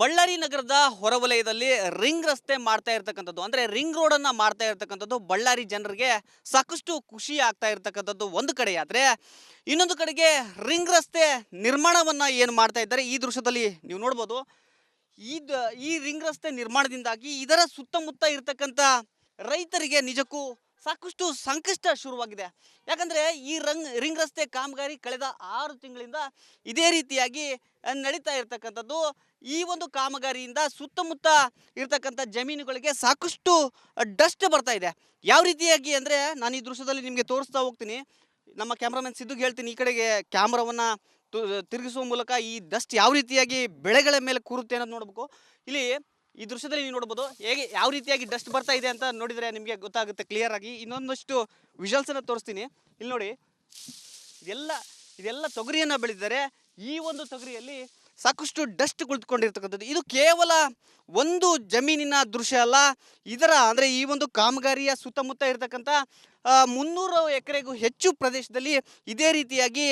ಬಳ್ಳಾರಿ ನಗರದ ಹೊರವಲಯದಲ್ಲಿ ರಿಂಗ್ ರಸ್ತೆ ಮಾಡ್ತಾ ಇರ್ತಕ್ಕಂಥದ್ದು ಅಂದರೆ ರಿಂಗ್ ರೋಡನ್ನು ಮಾಡ್ತಾ ಇರ್ತಕ್ಕಂಥದ್ದು ಬಳ್ಳಾರಿ ಜನರಿಗೆ ಸಾಕಷ್ಟು ಖುಷಿ ಆಗ್ತಾ ಇರ್ತಕ್ಕಂಥದ್ದು ಒಂದು ಕಡೆ. ಆದರೆ ಇನ್ನೊಂದು ಕಡೆಗೆ ರಿಂಗ್ ರಸ್ತೆ ನಿರ್ಮಾಣವನ್ನು ಏನು ಮಾಡ್ತಾ ಇದ್ದಾರೆ ಈ ದೃಶ್ಯದಲ್ಲಿ ನೀವು ನೋಡ್ಬೋದು. ಈ ರಿಂಗ್ ರಸ್ತೆ ನಿರ್ಮಾಣದಿಂದಾಗಿ ಇದರ ಸುತ್ತಮುತ್ತ ಇರ್ತಕ್ಕಂಥ ರೈತರಿಗೆ ನಿಜಕ್ಕೂ ಸಾಕಷ್ಟು ಸಂಕಷ್ಟ ಶುರುವಾಗಿದೆ. ಯಾಕಂದರೆ ಈ ರಿಂಗ್ ರಸ್ತೆ ಕಾಮಗಾರಿ ಕಳೆದ 6 ತಿಂಗಳಿಂದ ಇದೇ ರೀತಿಯಾಗಿ ನಡೀತಾ ಇರ್ತಕ್ಕಂಥದ್ದು. ಈ ಒಂದು ಕಾಮಗಾರಿಯಿಂದ ಸುತ್ತಮುತ್ತ ಇರ್ತಕ್ಕಂಥ ಜಮೀನುಗಳಿಗೆ ಸಾಕಷ್ಟು ಡಸ್ಟ್ ಬರ್ತಾ ಇದೆ. ಯಾವ ರೀತಿಯಾಗಿ ಅಂದರೆ ನಾನು ಈ ದೃಶ್ಯದಲ್ಲಿ ನಿಮಗೆ ತೋರಿಸ್ತಾ ಹೋಗ್ತೀನಿ. ನಮ್ಮ ಕ್ಯಾಮ್ರಾಮನ್ ಸಿದ್ದುಗೆ ಹೇಳ್ತೀನಿ ಈ ಕಡೆಗೆ ಕ್ಯಾಮ್ರಾವನ್ನು ತಿರುಗಿಸುವ ಮೂಲಕ ಈ ಡಸ್ಟ್ ಯಾವ ರೀತಿಯಾಗಿ ಬೆಳೆಗಳ ಮೇಲೆ ಕೂರುತ್ತೆ ಅನ್ನೋದು ನೋಡಬೇಕು. ಇಲ್ಲಿ ಈ ದೃಶ್ಯದಲ್ಲಿ ನೀವು ನೋಡ್ಬೋದು ಹೇಗೆ ಯಾವ ರೀತಿಯಾಗಿ ಡಸ್ಟ್ ಬರ್ತಾ ಇದೆ ಅಂತ ನೋಡಿದರೆ ನಿಮಗೆ ಗೊತ್ತಾಗುತ್ತೆ ಕ್ಲಿಯರ್ ಆಗಿ. ಇನ್ನೊಂದಷ್ಟು ವಿಜುವಲ್ಸನ್ನು ತೋರಿಸ್ತೀನಿ. ಇಲ್ಲಿ ನೋಡಿ, ಇದೆಲ್ಲ ತೊಗರಿಯನ್ನು ಬೆಳೆದಿದ್ದಾರೆ. ಈ ಒಂದು ತೊಗರಿಯಲ್ಲಿ ಸಾಕಷ್ಟು ಡಸ್ಟ್ ಕುಳಿತುಕೊಂಡಿರ್ತಕ್ಕಂಥದ್ದು. ಇದು ಕೇವಲ ಒಂದು ಜಮೀನಿನ ದೃಶ್ಯ ಅಲ್ಲ, ಇದರ ಅಂದರೆ ಈ ಒಂದು ಕಾಮಗಾರಿಯ ಸುತ್ತಮುತ್ತ ಇರತಕ್ಕಂಥ 300 ಎಕರೆಗೂ ಹೆಚ್ಚು ಪ್ರದೇಶದಲ್ಲಿ ಇದೇ ರೀತಿಯಾಗಿ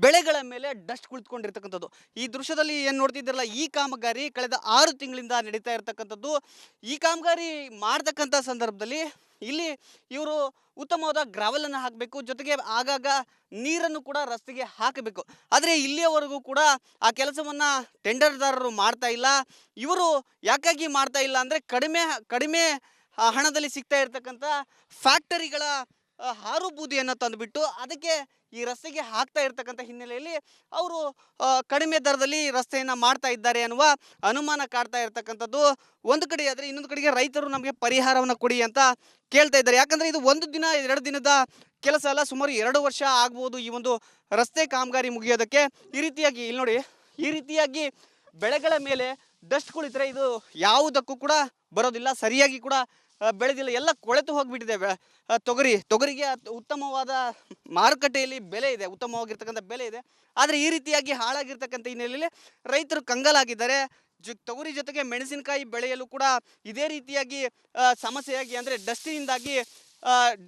ಬೆಳೆಗಳ ಮೇಲೆ ಡಸ್ಟ್ ಕುಳಿತುಕೊಂಡಿರ್ತಕ್ಕಂಥದ್ದು. ಈ ದೃಶ್ಯದಲ್ಲಿ ಏನು ನೋಡ್ತಿದ್ದೀರಲ್ಲ, ಈ ಕಾಮಗಾರಿ ಕಳೆದ 6 ತಿಂಗಳಿಂದ ನಡೀತಾ ಇರತಕ್ಕಂಥದ್ದು. ಈ ಕಾಮಗಾರಿ ಮಾಡ್ತಕ್ಕಂಥ ಸಂದರ್ಭದಲ್ಲಿ ಇಲ್ಲಿ ಇವರು ಉತ್ತಮವಾದ ಗ್ರಾವೆಲನ್ನು ಹಾಕಬೇಕು, ಜೊತೆಗೆ ಆಗಾಗ ನೀರನ್ನು ಕೂಡ ರಸ್ತೆಗೆ ಹಾಕಬೇಕು. ಆದರೆ ಇಲ್ಲಿಯವರೆಗೂ ಕೂಡ ಆ ಕೆಲಸವನ್ನು ಟೆಂಡರ್ದಾರರು ಮಾಡ್ತಾ ಇಲ್ಲ. ಇವರು ಯಾಕಾಗಿ ಮಾಡ್ತಾ ಇಲ್ಲ ಅಂದರೆ ಕಡಿಮೆ ಹಣದಲ್ಲಿ ಸಿಗ್ತಾ ಇರ್ತಕ್ಕಂಥ ಫ್ಯಾಕ್ಟರಿಗಳ ಹಾರು ಬೂದಿಯನ್ನು ತಂದುಬಿಟ್ಟು ಅದಕ್ಕೆ ಈ ರಸ್ತೆಗೆ ಹಾಕ್ತಾ ಇರ್ತಕ್ಕಂಥ ಹಿನ್ನೆಲೆಯಲ್ಲಿ ಅವರು ಕಡಿಮೆ ದರದಲ್ಲಿ ರಸ್ತೆಯನ್ನು ಮಾಡ್ತಾ ಇದ್ದಾರೆ ಅನ್ನುವ ಅನುಮಾನ ಕಾಡ್ತಾ ಇರ್ತಕ್ಕಂಥದ್ದು ಒಂದು ಕಡೆ. ಆದರೆ ಇನ್ನೊಂದು ಕಡೆಗೆ ರೈತರು ನಮಗೆ ಪರಿಹಾರವನ್ನು ಕೊಡಿ ಅಂತ ಕೇಳ್ತಾ ಇದ್ದಾರೆ. ಯಾಕಂದರೆ ಇದು 1 ದಿನ 2 ದಿನದ ಕೆಲಸ ಅಲ್ಲ, ಸುಮಾರು 2 ವರ್ಷ ಆಗ್ಬೋದು ಈ ಒಂದು ರಸ್ತೆ ಕಾಮಗಾರಿ ಮುಗಿಯೋದಕ್ಕೆ. ಈ ರೀತಿಯಾಗಿ ಇಲ್ಲಿ ನೋಡಿ, ಈ ರೀತಿಯಾಗಿ ಬೆಳೆಗಳ ಮೇಲೆ ಡಸ್ಟ್ ಕುಳಿತರೆ ಇದು ಯಾವುದಕ್ಕೂ ಕೂಡ ಬರೋದಿಲ್ಲ, ಸರಿಯಾಗಿ ಕೂಡ ಬೆಳೆದಿಲ್ಲ, ಎಲ್ಲ ಕೊಳೆತು ಹೋಗಿಬಿಟ್ಟಿದೆ. ತೊಗರಿಗೆ ಉತ್ತಮವಾದ ಮಾರುಕಟ್ಟೆಯಲ್ಲಿ ಬೆಲೆ ಇದೆ, ಉತ್ತಮವಾಗಿರ್ತಕ್ಕಂಥ ಬೆಲೆ ಇದೆ. ಆದರೆ ಈ ರೀತಿಯಾಗಿ ಹಾಳಾಗಿರ್ತಕ್ಕಂಥ ಹಿನ್ನೆಲೆಯಲ್ಲಿ ರೈತರು ಕಂಗಾಲಾಗಿದ್ದಾರೆ. ತೊಗರಿ ಜೊತೆಗೆ ಮೆಣಸಿನಕಾಯಿ ಬೆಳೆಯಲು ಕೂಡ ಇದೇ ರೀತಿಯಾಗಿ ಸಮಸ್ಯೆಯಾಗಿ ಅಂದರೆ ಡಸ್ಟಿನಿಂದಾಗಿ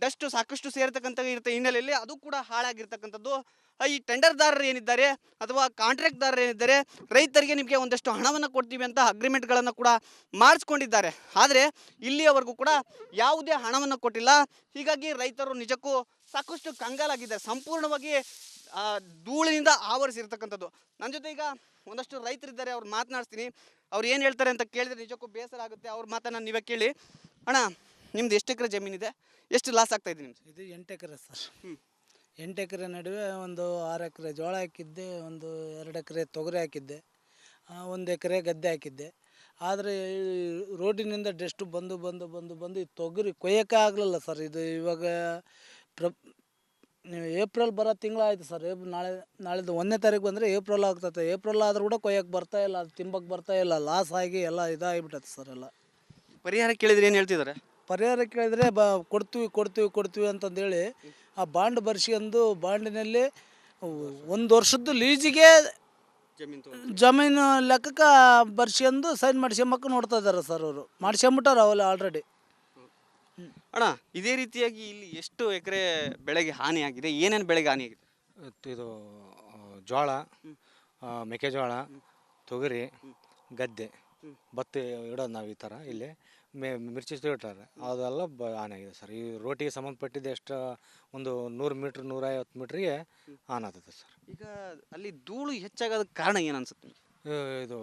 ಡಸ್ಟ್ ಸಾಕಷ್ಟು ಸೇರ್ತಕ್ಕಂಥ ಹಿನ್ನೆಲೆಯಲ್ಲಿ ಅದು ಕೂಡ ಹಾಳಾಗಿರ್ತಕ್ಕಂಥದ್ದು. ಈ ಟೆಂಡರ್ದಾರರು ಏನಿದ್ದಾರೆ ಅಥವಾ ಕಾಂಟ್ರಾಕ್ಟ್ದಾರರು ಏನಿದ್ದಾರೆ, ರೈತರಿಗೆ ನಿಮಗೆ ಒಂದಷ್ಟು ಹಣವನ್ನು ಕೊಡ್ತೀವಿ ಅಂತ ಅಗ್ರಿಮೆಂಟ್ಗಳನ್ನು ಕೂಡ ಮಾಡಿಸ್ಕೊಂಡಿದ್ದಾರೆ. ಆದರೆ ಇಲ್ಲಿಯವರೆಗೂ ಕೂಡ ಯಾವುದೇ ಹಣವನ್ನು ಕೊಟ್ಟಿಲ್ಲ. ಹೀಗಾಗಿ ರೈತರು ನಿಜಕ್ಕೂ ಸಾಕಷ್ಟು ಕಂಗಾಲಾಗಿದ್ದಾರೆ, ಸಂಪೂರ್ಣವಾಗಿ ಧೂಳಿನಿಂದ ಆವರಿಸಿರ್ತಕ್ಕಂಥದ್ದು. ನನ್ನ ಜೊತೆ ಈಗ ಒಂದಷ್ಟು ರೈತರಿದ್ದಾರೆ, ಅವ್ರು ಮಾತನಾಡಿಸ್ತೀನಿ. ಅವ್ರು ಏನು ಹೇಳ್ತಾರೆ ಅಂತ ಕೇಳಿದ್ರೆ ನಿಜಕ್ಕೂ ಬೇಸರ ಆಗುತ್ತೆ. ಅವ್ರ ಮಾತನ್ನು ನೀವೇ ಕೇಳಿ. ಅಣ್ಣ, ನಿಮ್ದು ಎಷ್ಟು ಎಕರೆ ಜಮೀನಿದೆ, ಎಷ್ಟು ಲಾಸ್ ಆಗ್ತಾ ಇದೆ ನಿಮ್ದು? ಇದು 8 ಎಕರೆ ಸರ್. 8 ಎಕರೆ ನಡುವೆ ಒಂದು 6 ಎಕರೆ ಜೋಳ ಹಾಕಿದ್ದೆ, ಒಂದು 2 ಎಕರೆ ತೊಗರಿ ಹಾಕಿದ್ದೆ, 1 ಎಕರೆ ಗದ್ದೆ ಹಾಕಿದ್ದೆ. ಆದರೆ ರೋಡಿನಿಂದ ಡಸ್ಟು ಬಂದು ಈ ತೊಗರಿ ಕೊಯ್ಯೋಕ್ಕೆ ಆಗಲಿಲ್ಲ ಸರ್. ಇದು ಇವಾಗ ಏಪ್ರಿಲ್ ಬರೋ ತಿಂಗಳಾಯ್ತು ಸರ್. ನಾಳೆದು 1ನೇ ತಾರೀಕು ಬಂದರೆ ಏಪ್ರಿಲ್ ಆಗ್ತದೆ. ಏಪ್ರಿಲ್ ಆದರೂ ಕೂಡ ಕೊಯ್ಯೋಕ್ಕೆ ಬರ್ತಾಯಿಲ್ಲ, ಅದು ತಿಂಬಕ್ಕೆ ಬರ್ತಾಯಿಲ್ಲ. ಲಾಸ್ ಆಗಿ ಎಲ್ಲ ಇದಾಗಿಬಿಟ್ಟೈತೆ ಸರ್. ಎಲ್ಲ ಪರಿಹಾರ ಕೇಳಿದ್ರೆ ಏನು ಹೇಳ್ತಿದ್ದಾರೆ? ಪರಿಹಾರ ಕೇಳಿದರೆ ಕೊಡ್ತೀವಿ ಅಂತಂದೇಳಿ ಆ ಬಾಂಡ್ ಬರ್ಸ್ಕೊಂಡು ಬಾಂಡಿನಲ್ಲಿ 1 ವರ್ಷದ್ದು ಲೀಜಿಗೆ ಜಮೀನು ಲೆಕ್ಕಕ್ಕೆ ಬರ್ಸ್ಕೊಂಡು ಸೈನ್ ಮಾಡ್ಸ್ಕೊಂಬಕ್ಕೆ ನೋಡ್ತಾ ಇದ್ದಾರೆ ಸರ್. ಅವರು ಮಾಡ್ಸ್ಕೊಂಬಿಟ್ಟಾರೆ ಅವಲ್ಲ ಆಲ್ರೆಡಿ. ಅಣ್ಣ, ಇದೇ ರೀತಿಯಾಗಿ ಇಲ್ಲಿ ಎಷ್ಟು ಎಕರೆ ಬೆಳೆಗೆ ಹಾನಿಯಾಗಿದೆ, ಏನೇನು ಬೆಳೆಗೆ ಹಾನಿಯಾಗಿದೆ? ಇದು ಜೋಳ, ಮೆಕ್ಕೆಜೋಳ, ತೊಗರಿ, ಗದ್ದೆ, ಭತ್ತ ಇಡೋದು ನಾವು ಈ ಥರ. ಇಲ್ಲಿ ಮಿರ್ಚಿ ಇಟ್ಟಾರೆ, ಅದೆಲ್ಲ ಹಾನಿಯಾಗಿದೆ ಸರ್. ಈ ರೋಟಿಗೆ ಸಂಬಂಧಪಟ್ಟಿದ್ದು ಎಷ್ಟು ಒಂದು 100 ಮೀಟ್ರ್ 150 ಮೀಟ್ರಿಗೆ ಹಾನಿ ಆಗ್ತದೆ ಸರ್. ಈಗ ಅಲ್ಲಿ ಧೂಳು ಹೆಚ್ಚಾಗೋದಕ್ಕೆ ಕಾರಣ ಏನು ಅನ್ಸುತ್ತೆ? ಇದು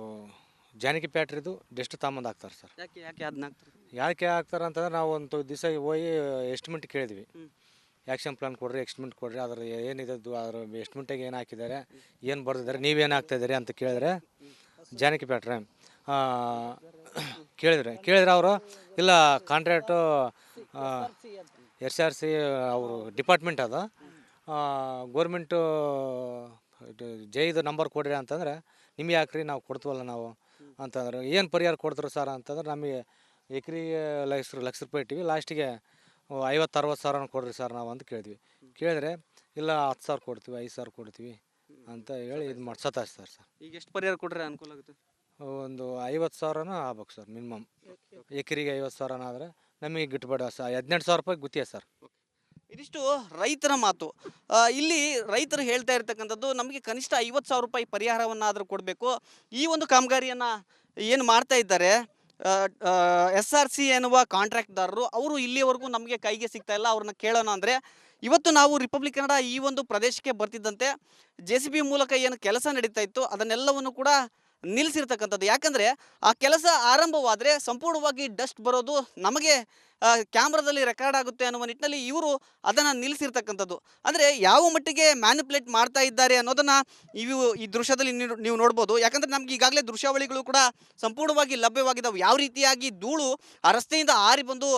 ಜಾನಕಿ ಫ್ಯಾಕ್ಟ್ರಿದು ಡಸ್ಟ್ ತಗೊಂಬಂದು ಹಾಕ್ತಾರೆ ಸರ್. ಯಾಕೆ ಅದನ್ನ ಹಾಕ್ತಾರೆ? ಯಾಕೆ ಹಾಕ್ತಾರೆ ಅಂತಂದ್ರೆ ನಾವು ಒಂದು ದಿವಸ ಹೋಗಿ ಎಸ್ಟಿಮೇಟ್ ಕೇಳಿದ್ವಿ. ಆ್ಯಕ್ಷನ್ ಪ್ಲಾನ್ ಕೊಡ್ರಿ, ಎಸ್ಟಿಮೇಟ್ ಕೊಡ್ರಿ, ಅದ್ರ ಏನಿದೆ ಅದ್ರ ಎಸ್ಟಿಮೇಟಾಗಿ ಏನು ಹಾಕಿದ್ದಾರೆ, ಏನು ಬರ್ದಿದ್ದಾರೆ, ನೀವೇನು ಹಾಕ್ತಾಯಿದ್ದೀರಿ ಅಂತ ಕೇಳಿದ್ರೆ ಜಾನಕಿ ಫ್ಯಾಕ್ಟ್ರಿ ಕೇಳಿದ್ರೆ ಅವರು ಇಲ್ಲ ಕಾಂಟ್ರಾಕ್ಟು SRC ಅವರು ಡಿಪಾರ್ಟ್ಮೆಂಟ್ ಅದು ಗೋರ್ಮೆಂಟು ಜೈದು ನಂಬರ್ ಕೊಡ್ರಿ ಅಂತಂದ್ರೆ ನಿಮಗೆ ಹಾಕ್ರಿ, ನಾವು ಕೊಡ್ತೀವಲ್ಲ ನಾವು ಅಂತಂದ್ರೆ. ಏನು ಪರಿಹಾರ ಕೊಡ್ತಾರೆ ಸರ್ ಅಂತಂದ್ರೆ ನಮಗೆ ಎಕರೆಗೆ ಲಕ್ಷ ರೂಪಾಯಿ ಇಟ್ಟಿವಿ, ಲಾಸ್ಟಿಗೆ 50-60 ಸಾವಿರ ಕೊಡ್ರಿ ಸರ್ ನಾವು ಅಂತ ಕೇಳಿದ್ರೆ ಇಲ್ಲ 10 ಸಾವಿರ ಕೊಡ್ತೀವಿ, 5 ಸಾವಿರ ಕೊಡ್ತೀವಿ ಅಂತ ಹೇಳಿ ಇದು ಮಾಡಿ ಸತಾಯಿಸ್ತಾರೆ ಸರ್. ಈಗ ಎಷ್ಟು ಪರಿಹಾರ ಕೊಟ್ಟರೆ ಅನುಕೂಲ ಆಗುತ್ತೆ? ಒಂದು 50 ಸಾವಿರನೂ ಆಗ್ಬೇಕು ಸರ್ ಮಿನಿಮಮ್. ಎಕರೆಗೆ 50 ಸಾವಿರನ ಆದರೆ ನಮಗೆ ಗಿಟ್ಟಬೇಡ ಸರ್. 18 ಸಾವಿರ ರೂಪಾಯಿ ಗುತ್ತಿಗೆ ಸರ್. ಇದಿಷ್ಟು ರೈತರ ಮಾತು. ಇಲ್ಲಿ ರೈತರು ಹೇಳ್ತಾ ಇರ್ತಕ್ಕಂಥದ್ದು ನಮಗೆ ಕನಿಷ್ಠ 50,000 ರೂಪಾಯಿ ಪರಿಹಾರವನ್ನಾದರೂ ಕೊಡಬೇಕು. ಈ ಒಂದು ಕಾಮಗಾರಿಯನ್ನು ಏನು ಮಾಡ್ತಾ ಇದ್ದಾರೆ SRC ಎನ್ನುವ ಕಾಂಟ್ರಾಕ್ಟ್ದಾರರು, ಅವರು ಇಲ್ಲಿಯವರೆಗೂ ನಮಗೆ ಕೈಗೆ ಸಿಗ್ತಾ ಇಲ್ಲ. ಅವ್ರನ್ನ ಕೇಳೋಣ ಅಂದರೆ, ಇವತ್ತು ನಾವು ರಿಪಬ್ಲಿಕ್ ಕನ್ನಡ ಈ ಒಂದು ಪ್ರದೇಶಕ್ಕೆ ಬರ್ತಿದ್ದಂತೆ JCB ಮೂಲಕ ಏನು ಕೆಲಸ ನಡೀತಾ ಇತ್ತು ಅದನ್ನೆಲ್ಲವನ್ನು ಕೂಡ ನಿಲ್ಲಿಸಿರ್ತಕ್ಕಂಥದ್ದು. ಯಾಕಂದರೆ ಆ ಕೆಲಸ ಆರಂಭವಾದರೆ ಸಂಪೂರ್ಣವಾಗಿ ಡಸ್ಟ್ ಬರೋದು ನಮಗೆ ಕ್ಯಾಮ್ರಾದಲ್ಲಿ ರೆಕಾರ್ಡ್ ಆಗುತ್ತೆ ಅನ್ನುವ ನಿಟ್ಟಿನಲ್ಲಿ ಇವರು ಅದನ್ನು ನಿಲ್ಲಿಸಿರ್ತಕ್ಕಂಥದ್ದು. ಅಂದರೆ ಯಾವ ಮಟ್ಟಿಗೆ ಮ್ಯಾನಿಪುಲೇಟ್ ಮಾಡ್ತಾ ಇದ್ದಾರೆ ಅನ್ನೋದನ್ನು ಈ ದೃಶ್ಯದಲ್ಲಿ ನೀವು ನೋಡ್ಬೋದು. ಯಾಕಂದರೆ ನಮ್ಗೆ ಈಗಾಗಲೇ ದೃಶ್ಯಾವಳಿಗಳು ಕೂಡ ಸಂಪೂರ್ಣವಾಗಿ ಲಭ್ಯವಾಗಿದ್ದಾವೆ. ಯಾವ ರೀತಿಯಾಗಿ ಧೂಳು ಆ ರಸ್ತೆಯಿಂದ ಆರಿ ಬಂದು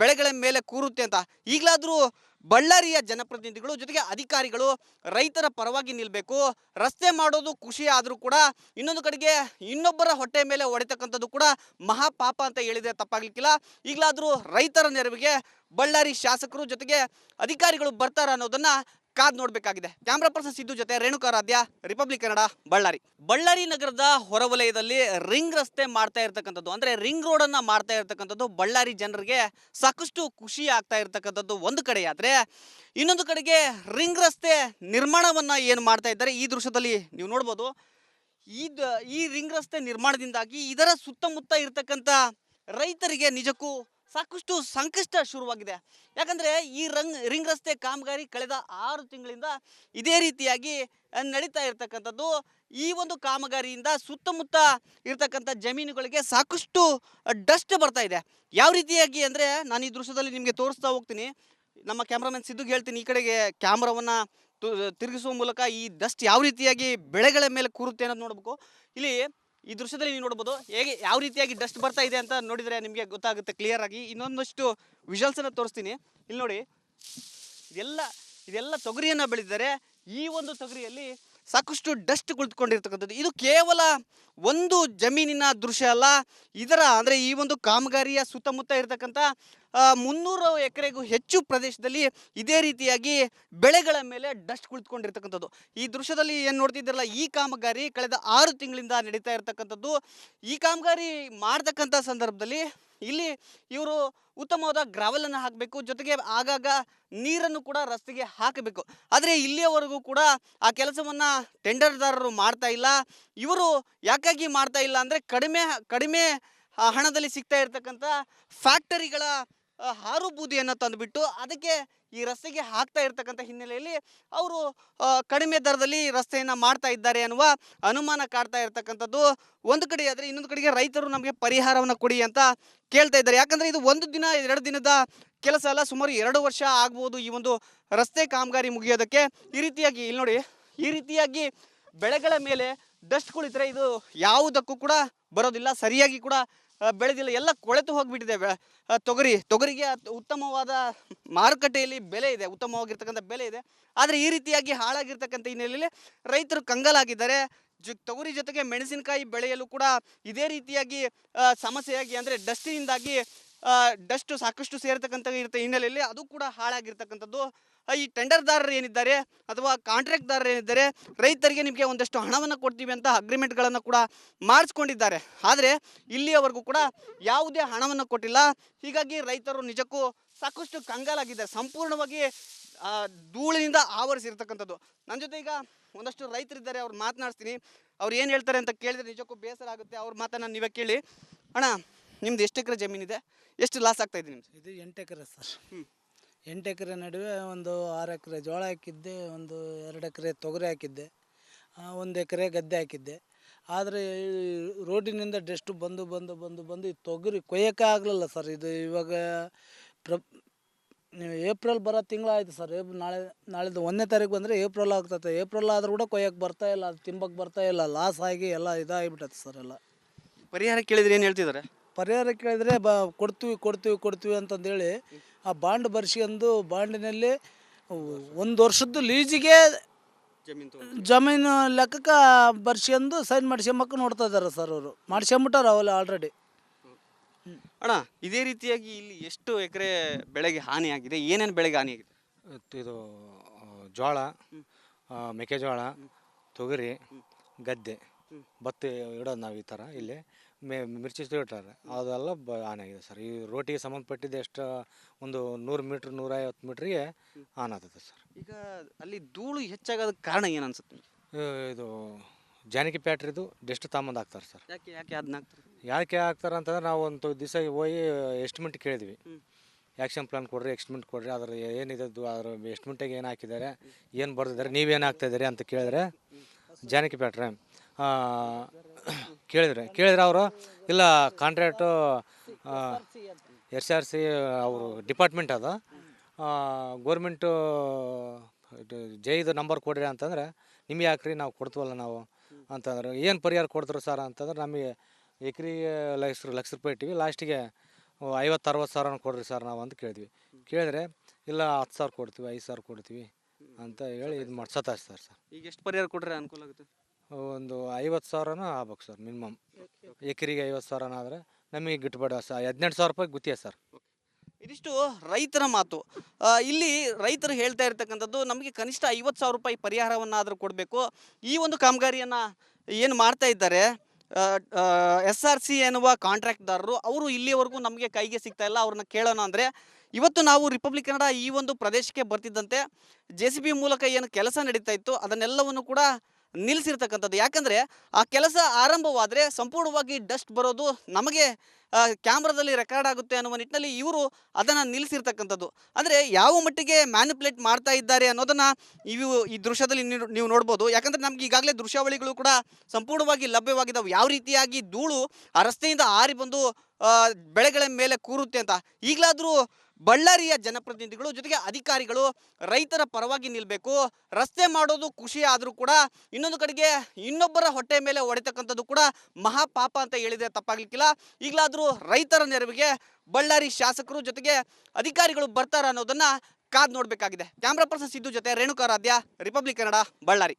ಬೆಳೆಗಳ ಮೇಲೆ ಕೂರುತ್ತೆ ಅಂತ. ಈಗಲಾದರೂ ಬಳ್ಳಾರಿಯ ಜನಪ್ರತಿನಿಧಿಗಳು ಜೊತೆಗೆ ಅಧಿಕಾರಿಗಳು ರೈತರ ಪರವಾಗಿ ನಿಲ್ಲಬೇಕು. ರಸ್ತೆ ಮಾಡೋದು ಖುಷಿ ಆದರೂ ಕೂಡ ಇನ್ನೊಂದು ಕಡೆಗೆ ಇನ್ನೊಬ್ಬರ ಹೊಟ್ಟೆ ಮೇಲೆ ಹೊಡೆತಕ್ಕಂಥದ್ದು ಕೂಡ ಮಹಾಪಾಪ ಅಂತ ಹೇಳಿದರೆ ತಪ್ಪಾಗಲಿಕ್ಕಿಲ್ಲ. ಈಗಲಾದರೂ ರೈತರ ನೆರವಿಗೆ ಬಳ್ಳಾರಿ ಶಾಸಕರು ಜೊತೆಗೆ ಅಧಿಕಾರಿಗಳು ಬರ್ತಾರ ಅನ್ನೋದನ್ನು ಕಾದು ನೋಡಬೇಕಾಗಿದೆ. ಕ್ಯಾಮ್ರಾ ಪರ್ಸನ್ ಸಿದ್ದು ಜೊತೆ ರೇಣುಕಾರಾಧ್ಯ, ರಿಪಬ್ಲಿಕ್ ಕನ್ನಡ, ಬಳ್ಳಾರಿ. ಬಳ್ಳಾರಿ ನಗರದ ಹೊರವಲಯದಲ್ಲಿ ರಿಂಗ್ ರಸ್ತೆ ಮಾಡ್ತಾ ಇರ್ತಕ್ಕಂಥದ್ದು, ಅಂದರೆ ರಿಂಗ್ ರೋಡನ್ನು ಮಾಡ್ತಾ ಇರ್ತಕ್ಕಂಥದ್ದು ಬಳ್ಳಾರಿ ಜನರಿಗೆ ಸಾಕಷ್ಟು ಖುಷಿ ಆಗ್ತಾ ಇರ್ತಕ್ಕಂಥದ್ದು ಒಂದು ಕಡೆಯಾದರೆ, ಇನ್ನೊಂದು ಕಡೆಗೆ ರಿಂಗ್ ರಸ್ತೆ ನಿರ್ಮಾಣವನ್ನು ಏನು ಮಾಡ್ತಾ ಇದ್ದಾರೆ ಈ ದೃಶ್ಯದಲ್ಲಿ ನೀವು ನೋಡ್ಬೋದು. ಈ ರಿಂಗ್ ರಸ್ತೆ ನಿರ್ಮಾಣದಿಂದಾಗಿ ಇದರ ಸುತ್ತಮುತ್ತ ಇರ್ತಕ್ಕಂಥ ರೈತರಿಗೆ ನಿಜಕ್ಕೂ ಸಾಕಷ್ಟು ಸಂಕಷ್ಟ ಶುರುವಾಗಿದೆ. ಯಾಕಂದರೆ ಈ ರಿಂಗ್ ರಸ್ತೆ ಕಾಮಗಾರಿ ಕಳೆದ 6 ತಿಂಗಳಿಂದ ಇದೇ ರೀತಿಯಾಗಿ ನಡೀತಾ ಇರ್ತಕ್ಕಂಥದ್ದು. ಈ ಒಂದು ಕಾಮಗಾರಿಯಿಂದ ಸುತ್ತಮುತ್ತ ಇರ್ತಕ್ಕಂಥ ಜಮೀನುಗಳಿಗೆ ಸಾಕಷ್ಟು ಡಸ್ಟ್ ಬರ್ತಾ ಇದೆ. ಯಾವ ರೀತಿಯಾಗಿ ಅಂದರೆ, ನಾನು ಈ ದೃಶ್ಯದಲ್ಲಿ ನಿಮಗೆ ತೋರಿಸ್ತಾ ಹೋಗ್ತೀನಿ. ನಮ್ಮ ಕ್ಯಾಮ್ರಾಮನ್ ಸಿದ್ದುಗೆ ಹೇಳ್ತೀನಿ, ಈ ಕಡೆಗೆ ಕ್ಯಾಮ್ರಾವನ್ನು ತಿರುಗಿಸುವ ಮೂಲಕ ಈ ಡಸ್ಟ್ ಯಾವ ರೀತಿಯಾಗಿ ಬೆಳೆಗಳ ಮೇಲೆ ಕೂರುತ್ತೆ ಅನ್ನೋದು ನೋಡಬೇಕು. ಇಲ್ಲಿ ಈ ದೃಶ್ಯದಲ್ಲಿ ನೀವು ನೋಡ್ಬೋದು ಹೇಗೆ ಯಾವ ರೀತಿಯಾಗಿ ಡಸ್ಟ್ ಬರ್ತಾ ಇದೆ ಅಂತ. ನೋಡಿದರೆ ನಿಮಗೆ ಗೊತ್ತಾಗುತ್ತೆ ಕ್ಲಿಯರ್ ಆಗಿ. ಇನ್ನೊಂದಷ್ಟು ವಿಜುವಲ್ಸನ್ನು ತೋರಿಸ್ತೀನಿ. ಇಲ್ಲಿ ನೋಡಿ, ಇದೆಲ್ಲ ತೊಗರಿಯನ್ನು ಬೆಳೆದಿದ್ದಾರೆ. ಈ ಒಂದು ತೊಗರಿಯಲ್ಲಿ ಸಾಕಷ್ಟು ಡಸ್ಟ್ ಕುಳಿತುಕೊಂಡಿರ್ತಕ್ಕಂಥದ್ದು. ಇದು ಕೇವಲ ಒಂದು ಜಮೀನಿನ ದೃಶ್ಯ ಅಲ್ಲ. ಅಂದರೆ ಈ ಒಂದು ಕಾಮಗಾರಿಯ ಸುತ್ತಮುತ್ತ ಇರತಕ್ಕಂಥ 300 ಎಕರೆಗೂ ಹೆಚ್ಚು ಪ್ರದೇಶದಲ್ಲಿ ಇದೇ ರೀತಿಯಾಗಿ ಬೆಳೆಗಳ ಮೇಲೆ ಡಸ್ಟ್ ಕುಳಿತುಕೊಂಡಿರ್ತಕ್ಕಂಥದ್ದು. ಈ ದೃಶ್ಯದಲ್ಲಿ ಏನು ನೋಡ್ತಿದ್ದೀರಲ್ಲ, ಈ ಕಾಮಗಾರಿ ಕಳೆದ 6 ತಿಂಗಳಿಂದ ನಡೀತಾ ಇರ್ತಕ್ಕಂಥದ್ದು. ಈ ಕಾಮಗಾರಿ ಮಾಡ್ತಕ್ಕಂಥ ಸಂದರ್ಭದಲ್ಲಿ ಇಲ್ಲಿ ಇವರು ಉತ್ತಮವಾದ ಗ್ರಾವೆಲನ್ನು ಹಾಕಬೇಕು, ಜೊತೆಗೆ ಆಗಾಗ ನೀರನ್ನು ಕೂಡ ರಸ್ತೆಗೆ ಹಾಕಬೇಕು. ಆದರೆ ಇಲ್ಲಿಯವರೆಗೂ ಕೂಡ ಆ ಕೆಲಸವನ್ನು ಟೆಂಡರ್ದಾರರು ಮಾಡ್ತಾ ಇಲ್ಲ. ಇವರು ಯಾಕಾಗಿ ಮಾಡ್ತಾ ಇಲ್ಲ ಅಂದರೆ, ಕಡಿಮೆ ಹಣದಲ್ಲಿ ಸಿಗ್ತಾ ಇರ್ತಕ್ಕಂಥ ಫ್ಯಾಕ್ಟರಿಗಳ ಹಾರು ಬೂದಿಯನ್ನು ತಂದುಬಿಟ್ಟು ಅದಕ್ಕೆ ಈ ರಸ್ತೆಗೆ ಹಾಕ್ತಾ ಇರ್ತಕ್ಕಂಥ ಹಿನ್ನೆಲೆಯಲ್ಲಿ ಅವರು ಕಡಿಮೆ ದರದಲ್ಲಿ ರಸ್ತೆಯನ್ನು ಮಾಡ್ತಾ ಇದ್ದಾರೆ ಅನ್ನುವ ಅನುಮಾನ ಕಾಡ್ತಾ ಇರ್ತಕ್ಕಂಥದ್ದು ಒಂದು ಕಡೆ. ಆದರೆ ಇನ್ನೊಂದು ಕಡೆಗೆ ರೈತರು ನಮಗೆ ಪರಿಹಾರವನ್ನು ಕೊಡಿ ಅಂತ ಕೇಳ್ತಾ ಇದ್ದಾರೆ. ಯಾಕಂದರೆ ಇದು 1 ದಿನ 2 ದಿನದ ಕೆಲಸ ಅಲ್ಲ, ಸುಮಾರು 2 ವರ್ಷ ಆಗ್ಬೋದು ಈ ಒಂದು ರಸ್ತೆ ಕಾಮಗಾರಿ ಮುಗಿಯೋದಕ್ಕೆ. ಈ ರೀತಿಯಾಗಿ ಇಲ್ಲಿ ನೋಡಿ, ಈ ರೀತಿಯಾಗಿ ಬೆಳೆಗಳ ಮೇಲೆ ಡಸ್ಟ್ ಕುಳಿತರೆ ಇದು ಯಾವುದಕ್ಕೂ ಕೂಡ ಬರೋದಿಲ್ಲ, ಸರಿಯಾಗಿ ಕೂಡ ಬೆಳೆದಿಲ್ಲ, ಎಲ್ಲ ಕೊಳೆತು ಹೋಗಿಬಿಟ್ಟಿದೆ. ತೊಗರಿಗೆ ಉತ್ತಮವಾದ ಮಾರುಕಟ್ಟೆಯಲ್ಲಿ ಬೆಲೆ ಇದೆ, ಉತ್ತಮವಾಗಿರ್ತಕ್ಕಂಥ ಬೆಲೆ ಇದೆ. ಆದರೆ ಈ ರೀತಿಯಾಗಿ ಹಾಳಾಗಿರ್ತಕ್ಕಂಥ ಹಿನ್ನೆಲೆಯಲ್ಲಿ ರೈತರು ಕಂಗಾಲಾಗಿದ್ದಾರೆ. ತೊಗರಿ ಜೊತೆಗೆ ಮೆಣಸಿನಕಾಯಿ ಬೆಳೆಯಲು ಕೂಡ ಇದೇ ರೀತಿಯಾಗಿ ಸಮಸ್ಯೆಯಾಗಿ, ಅಂದರೆ ಡಸ್ಟಿನಿಂದಾಗಿ ಡಸ್ಟ್ ಸಾಕಷ್ಟು ಸೇರ್ತಕ್ಕಂಥ ಹಿನ್ನೆಲೆಯಲ್ಲಿ ಅದು ಕೂಡ ಹಾಳಾಗಿರ್ತಕ್ಕಂಥದ್ದು. ಈ ಟೆಂಡರ್ದಾರರು ಏನಿದ್ದಾರೆ ಅಥವಾ ಕಾಂಟ್ರಾಕ್ಟ್ದಾರರು ಏನಿದ್ದಾರೆ, ರೈತರಿಗೆ ನಿಮಗೆ ಒಂದಷ್ಟು ಹಣವನ್ನು ಕೊಡ್ತೀವಿ ಅಂತ ಅಗ್ರಿಮೆಂಟ್ಗಳನ್ನು ಕೂಡ ಮಾಡಿಸ್ಕೊಂಡಿದ್ದಾರೆ. ಆದರೆ ಇಲ್ಲಿಯವರೆಗೂ ಕೂಡ ಯಾವುದೇ ಹಣವನ್ನು ಕೊಟ್ಟಿಲ್ಲ. ಹೀಗಾಗಿ ರೈತರು ನಿಜಕ್ಕೂ ಸಾಕಷ್ಟು ಕಂಗಾಲಾಗಿದ್ದಾರೆ, ಸಂಪೂರ್ಣವಾಗಿ ಧೂಳಿನಿಂದ ಆವರಿಸಿರ್ತಕ್ಕಂಥದ್ದು. ನನ್ನ ಜೊತೆ ಈಗ ಒಂದಷ್ಟು ರೈತರಿದ್ದಾರೆ, ಅವ್ರು ಮಾತನಾಡ್ತೀನಿ. ಅವ್ರು ಏನು ಹೇಳ್ತಾರೆ ಅಂತ ಕೇಳಿದ್ರೆ ನಿಜಕ್ಕೂ ಬೇಸರ ಆಗುತ್ತೆ. ಅವ್ರ ಮಾತನ್ನು ನೀವೇ ಕೇಳಿ. ಅಣ್ಣ, ನಿಮ್ದು ಎಷ್ಟು ಎಕರೆ ಜಮೀನಿದೆ, ಎಷ್ಟು ಲಾಸ್ ಆಗ್ತಾ ಇದೆ ನಿಮ್ದು? ಇದು 8 ಎಕರೆ ಸರ್. 8 ಎಕರೆ ನಡುವೆ ಒಂದು 6 ಎಕರೆ ಜೋಳ ಹಾಕಿದ್ದೆ, ಒಂದು 2 ಎಕರೆ ತೊಗರಿ ಹಾಕಿದ್ದೆ, 1 ಎಕರೆ ಗದ್ದೆ ಹಾಕಿದ್ದೆ. ಆದರೆ ರೋಡಿನಿಂದ ಡಸ್ಟ್ ಬಂದು ಈ ತೊಗರಿ ಕೊಯ್ಯೋಕ್ಕೆ ಆಗಲಿಲ್ಲ ಸರ್. ಇದು ಇವಾಗ ಏಪ್ರಿಲ್ ಬರೋ ತಿಂಗಳಾಯಿತು ಸರ್. ನಾಳೆದು 1ನೇ ತಾರೀಕು ಬಂದರೆ ಏಪ್ರಿಲ್ ಆಗ್ತದೆ. ಏಪ್ರಿಲ್ ಆದರೂ ಕೂಡ ಕೊಯ್ಯೋಕ್ಕೆ ಬರ್ತಾಯಿಲ್ಲ, ಅದು ತಿಂಬಕ್ಕೆ ಬರ್ತಾಯಿಲ್ಲ. ಲಾಸ್ ಆಗಿ ಎಲ್ಲ ಇದಾಗಿಬಿಟ್ಟೈತೆ ಸರ್. ಎಲ್ಲ ಪರಿಹಾರ ಕೇಳಿದ್ರೆ ಏನು ಹೇಳ್ತಿದ್ದಾರೆ? ಪರಿಹಾರ ಕೇಳಿದರೆ ಕೊಡ್ತೀವಿ ಅಂತಂದೇಳಿ ಆ ಬಾಂಡ್ ಬರ್ಸ್ಕೊಂಡು ಬಾಂಡಿನಲ್ಲಿ 1 ವರ್ಷದ್ದು ಲೀಜಿಗೆ ಜಮೀನು ಲೆಕ್ಕಕ್ಕೆ ಬರ್ಸ್ಕೊಂಡು ಸೈನ್ ಮಾಡ್ಸ್ಕೊಂಬಕ್ಕೆ ನೋಡ್ತಾ ಇದ್ದಾರೆ ಸರ್. ಅವರು ಮಾಡ್ಸ್ಕೊಂಬಿಟ್ಟಾರೆ ಅವೆಲ್ಲ ಆಲ್ರೆಡಿ. ಅಣ್ಣ, ಇದೇ ರೀತಿಯಾಗಿ ಇಲ್ಲಿ ಎಷ್ಟು ಎಕರೆ ಬೆಳೆಗೆ ಹಾನಿಯಾಗಿದೆ, ಏನೇನು ಬೆಳೆಗೆ ಹಾನಿಯಾಗಿದೆ? ಇದು ಜೋಳ, ಮೆಕ್ಕೆಜೋಳ, ತೊಗರಿ, ಗದ್ದೆ, ಭತ್ತ ಇಡೋದು ನಾವು ಈ ಥರ ಇಲ್ಲಿ ಮಿರ್ಚಿ ಇಟ್ಟಾರೆ ಅದೆಲ್ಲ ಆನ್ ಆಗಿದೆ ಸರ್. ಈ ರೋಟಿಗೆ ಸಂಬಂಧಪಟ್ಟಿದ್ದು ಎಷ್ಟು ಒಂದು 100 ಮೀಟ್ರ್ 150 ಮೀಟ್ರಿಗೆ ಆನ್ ಆಗ್ತದೆ ಸರ್. ಈಗ ಅಲ್ಲಿ ಧೂಳು ಹೆಚ್ಚಾಗೋದಕ್ಕೆ ಕಾರಣ ಏನು ಅನ್ಸುತ್ತೆ? ಇದು ಜಾನಕಿ ಫ್ಯಾಕ್ಟ್ರಿದು ಡಸ್ಟ್ ತಾಂಬಂದು ಹಾಕ್ತಾರೆ ಸರ್. ಯಾಕೆ ಯಾಕೆ ಅದನ್ನ ಹಾಕ್ತಾರೆ? ಯಾಕೆ ಹಾಕ್ತಾರೆ ಅಂತಂದ್ರೆ ನಾವು ಒಂದು ದಿವಸ ಹೋಗಿ ಎಸ್ಟಿಮೇಟ್ ಕೇಳಿದ್ವಿ. ಆ್ಯಕ್ಷನ್ ಪ್ಲಾನ್ ಕೊಡ್ರಿ, ಎಸ್ಟಿಮೇಟ್ ಕೊಡ್ರಿ, ಅದ್ರ ಏನಿದ್ದು ಅದ್ರ ಎಸ್ಟಿಮೇಟಿಗೆ ಏನು ಹಾಕಿದ್ದಾರೆ, ಏನು ಬರ್ದಿದ್ದಾರೆ, ನೀವೇನು ಹಾಕ್ತಾಯಿದ್ದೀರಿ ಅಂತ ಕೇಳಿದ್ರೆ ಜಾನಕಿ ಫ್ಯಾಕ್ಟ್ರಿ ಕೇಳಿದ್ರೆ ಅವರು ಇಲ್ಲ ಕಾಂಟ್ರಾಕ್ಟು SRC ಅವರು ಡಿಪಾರ್ಟ್ಮೆಂಟ್ ಅದು ಗೋರ್ಮೆಂಟು ಜೈದು ನಂಬರ್ ಕೊಡ್ರಿ ಅಂತಂದ್ರೆ ನಿಮಗೆ ಯಾಕ್ರಿ ನಾವು ಕೊಡ್ತೀವಲ್ಲ ನಾವು ಅಂತಂದ್ರೆ ಏನು ಪರಿಹಾರ ಕೊಡ್ತಾರೆ ಸರ್ ಅಂತಂದ್ರೆ ನಮಗೆ ಎಕರೆಗೆ ಲಕ್ಷ ರೂಪಾಯಿ ಇಟ್ಟಿವಿ, ಲಾಸ್ಟಿಗೆ 50-60 ಸಾವಿರ ಕೊಡ್ರಿ ಸರ್ ನಾವು ಅಂತ ಕೇಳಿದ್ರೆ ಇಲ್ಲ 10,000 ಕೊಡ್ತೀವಿ, 5,000 ಕೊಡ್ತೀವಿ ಅಂತ ಹೇಳಿ ಇದು ಮಾಡಿ ಸತಾಯಿಸ್ತಾರೆ ಸರ್. ಈಗ ಎಷ್ಟು ಪರಿಹಾರ ಕೊಟ್ಟರೆ ಅನುಕೂಲ ಆಗುತ್ತೆ? ಒಂದು 50,000 ಆಗ್ಬೇಕು ಸರ್ ಮಿನಿಮಮ್. ಎಕರೆಗೆ 50,000 ಆದರೆ ನಮಗೆ ಗಿಟ್ಬೇಡ ಸರ್, 18,000 ರೂಪಾಯಿ ಗುತ್ತಿಗೆ ಸರ್. ಇದಿಷ್ಟು ರೈತರ ಮಾತು. ಇಲ್ಲಿ ರೈತರು ಹೇಳ್ತಾ ಇರ್ತಕ್ಕಂಥದ್ದು ನಮಗೆ ಕನಿಷ್ಠ 50,000 ರೂಪಾಯಿ ಪರಿಹಾರವನ್ನಾದರೂ ಕೊಡಬೇಕು. ಈ ಒಂದು ಕಾಮಗಾರಿಯನ್ನು ಏನು ಮಾಡ್ತಾ ಇದ್ದಾರೆ SRC ಎನ್ನುವ ಕಾಂಟ್ರಾಕ್ಟ್ದಾರರು, ಅವರು ಇಲ್ಲಿಯವರೆಗೂ ನಮಗೆ ಕೈಗೆ ಸಿಗ್ತಾ ಇಲ್ಲ. ಅವ್ರನ್ನ ಕೇಳೋಣ ಅಂದರೆ ಇವತ್ತು ನಾವು ರಿಪಬ್ಲಿಕ್ ಕನ್ನಡ ಈ ಒಂದು ಪ್ರದೇಶಕ್ಕೆ ಬರ್ತಿದ್ದಂತೆ JCB ಮೂಲಕ ಏನು ಕೆಲಸ ನಡೀತಾ ಇತ್ತು ಅದನ್ನೆಲ್ಲವನ್ನು ಕೂಡ ನಿಲ್ಲಿಸಿರ್ತಕ್ಕಂಥದ್ದು. ಯಾಕಂದರೆ ಆ ಕೆಲಸ ಆರಂಭವಾದರೆ ಸಂಪೂರ್ಣವಾಗಿ ಡಸ್ಟ್ ಬರೋದು ನಮಗೆ ಕ್ಯಾಮ್ರಾದಲ್ಲಿ ರೆಕಾರ್ಡ್ ಆಗುತ್ತೆ ಅನ್ನುವ ನಿಟ್ಟಿನಲ್ಲಿ ಇವರು ಅದನ್ನು ನಿಲ್ಲಿಸಿರ್ತಕ್ಕಂಥದ್ದು. ಅಂದರೆ ಯಾವ ಮಟ್ಟಿಗೆ ಮ್ಯಾನಿಪುಲೇಟ್ ಮಾಡ್ತಾ ಇದ್ದಾರೆ ಅನ್ನೋದನ್ನು ಈ ದೃಶ್ಯದಲ್ಲಿ ನೀವು ನೋಡ್ಬೋದು. ಯಾಕಂದರೆ ನಮ್ಗೆ ಈಗಾಗಲೇ ದೃಶ್ಯಾವಳಿಗಳು ಕೂಡ ಸಂಪೂರ್ಣವಾಗಿ ಲಭ್ಯವಾಗಿದ್ದಾವೆ, ಯಾವ ರೀತಿಯಾಗಿ ಧೂಳು ಆ ರಸ್ತೆಯಿಂದ ಆರಿ ಬಂದು ಬೆಳೆಗಳ ಮೇಲೆ ಕೂರುತ್ತೆ ಅಂತ. ಈಗಲಾದರೂ ಬಳ್ಳಾರಿಯ ಜನಪ್ರತಿನಿಧಿಗಳು ಜೊತೆಗೆ ಅಧಿಕಾರಿಗಳು ರೈತರ ಪರವಾಗಿ ನಿಲ್ಲಬೇಕು. ರಸ್ತೆ ಮಾಡೋದು ಖುಷಿ ಆದರೂ ಕೂಡ ಇನ್ನೊಂದು ಕಡೆಗೆ ಇನ್ನೊಬ್ಬರ ಹೊಟ್ಟೆ ಮೇಲೆ ಹೊಡೆತಕ್ಕಂಥದ್ದು ಕೂಡ ಮಹಾಪಾಪ ಅಂತ ಹೇಳಿದರೆ ತಪ್ಪಾಗಲಿಕ್ಕಿಲ್ಲ. ಈಗಲಾದರೂ ರೈತರ ನೆರವಿಗೆ ಬಳ್ಳಾರಿ ಶಾಸಕರು ಜೊತೆಗೆ ಅಧಿಕಾರಿಗಳು ಬರ್ತಾರ ಅನ್ನೋದನ್ನು ಕಾದು ನೋಡಬೇಕಾಗಿದೆ. ಕ್ಯಾಮ್ರಾ ಪರ್ಸನ್ ಸಿದ್ದು ಜೊತೆ ರೇಣುಕಾರಾಧ್ಯ, ರಿಪಬ್ಲಿಕ್ ಕನ್ನಡ, ಬಳ್ಳಾರಿ.